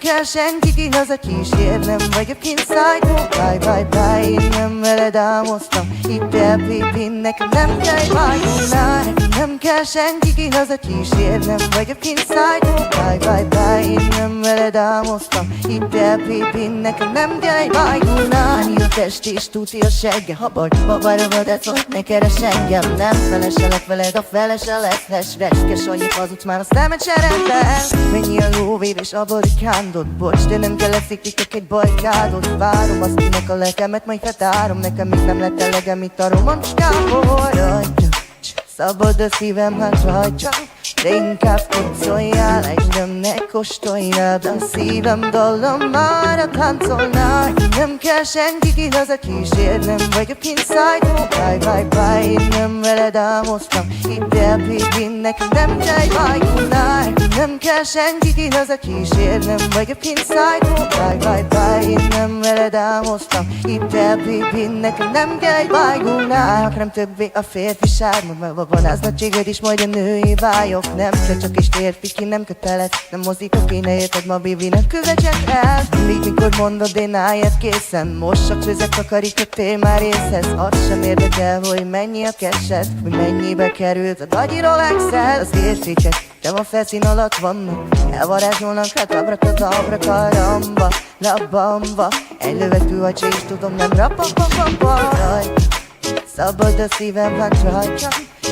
kell senki, ki hazakísér. Nem vagyok inszájtó, bye bye bye. Én nem veled álmoztam, hidd el baby, nekem nem kell vágyónál. Nekem nem kell senki, ki hazakísér. Nem vagyok inszájtó, bye bye bye. Én nem veled álmoztam, hidd el baby, nekem nem kell vágyónál. Annyi a test és tuti a segge, ha bajba vagy, ne keres engem. Nem feleselek veled, a felese lesz reskes, annyit hazudsz már, azt nem cseréltem. Mennyi a lóvér és a barikándod, bocs, de nem kell lesziktikek egy bajkádot. Várom azt, kinek a lelkemet majd feltárom. Nekem még nem lett elegem itt a romancskából. Rajta, szabad a szívem, hát rajta, de inkább kocsoljál, engem ne kóstoljál. De a szívem dallam már a táncolnál. Nem kell senki, ki hazakísér. Nem vagyok inszájtó, bye bye bye. Én nem veled álmoztam, hidd el baby, nekem nem kell vágyónál. Nem kell senki, ki hazakísér. Nem vagyok inszájtó, bye bye bye. Én nem veled álmoztam, hidd el baby, nekem nem kell vágyónál. Akarom többé a férfiság, van az nagy cséged is, majd a női vályok. Nem kell csak is férfi, ki nem kötelez. Nem mozik, aki ne érted ma baby, nem követsek el. Még mikor mondod, én állját készen. Most csak főzek, takarik a tél már észhez. Azt sem érdekel, hogy mennyi a kesed, hogy mennyibe került a gagyi Rolexed. Az értékek, de a felszín alatt vannak, elvarázsolnak, hát abrakadabra, karamba, labamba. Egy lövetű a csés, tudom, nem rapapapapa. Rajta, szabad a szívem, hát rajta,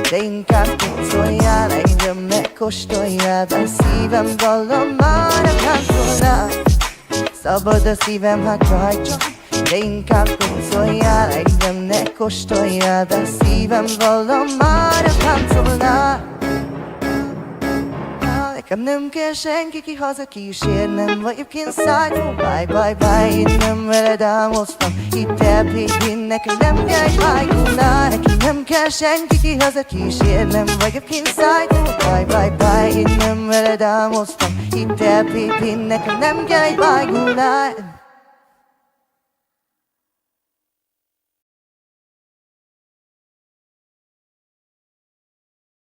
de inkább kócoljál, engem ne kóstoljál. De a szívem dallam már a táncolnál. Szabad a szívem, hát rajta, de inkább kócoljál, engem ne kóstoljál. De a szívem dallam már a táncolnál. Nekem nem kell senki, ki hazakísér. Nem vagyok inszájtó, bye bye bye. Én nem veled álmoztam, hidd el baby, nekem nem kell vágyónál. Nekem nem kell senki, ki hazakísér. Nem vagyok inszájtó, bye bye bye. Én nem veled álmoztam, hidd el baby, nekem nem kell vágyónál.